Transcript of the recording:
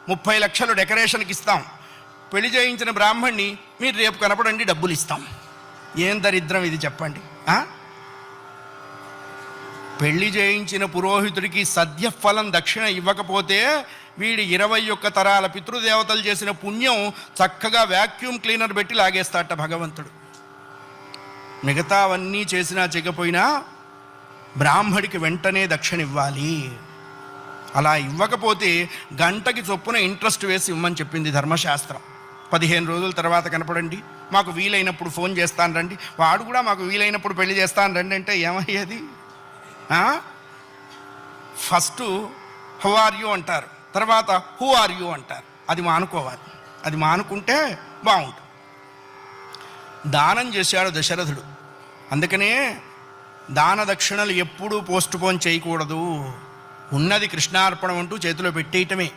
30 లక్షలు డెకరేషన్కి ఇస్తాం, పెళ్లి చేయించిన బ్రాహ్మణ్ణి మీరు రేపు కనపడండి డబ్బులు ఇస్తాం. ఏం దరిద్రం ఇది చెప్పండి. పెళ్లి చేయించిన పురోహితుడికి సద్యఫలం దక్షిణ ఇవ్వకపోతే వీడి 21 తరాల పితృదేవతలు చేసిన పుణ్యం చక్కగా వ్యాక్యూమ్ క్లీనర్ పెట్టి లాగేస్తాట భగవంతుడు. మిగతావన్నీ చేసినా చెయ్యపోయినా బ్రాహ్మడికి వెంటనే దక్షిణ ఇవ్వాలి. అలా ఇవ్వకపోతే గంటకి చొప్పున ఇంట్రెస్ట్ వేసి ఇవ్వమని చెప్పింది ధర్మశాస్త్రం. 15 రోజుల తర్వాత కనపడండి, మాకు వీలైనప్పుడు ఫోన్ చేస్తాను రండి, వాడు కూడా మాకు వీలైనప్పుడు పెళ్లి చేస్తాను రండి అంటే ఏమయ్యేది? ఫస్ట్ హౌ ఆర్ యూ అంటారు, తర్వాత హూ ఆర్ యూ అంటారు. అది మానుకోవాలి. అది మానుకుంటే బాగుంటుంది. దానం చేశాడు దశరథుడు. అందుకనే దాన దక్షిణలు ఎప్పుడూ పోస్ట్ పోన్ చేయకూడదు. ఉన్నది కృష్ణార్పణం అంటూ చేతిలో పెట్టేయటమే.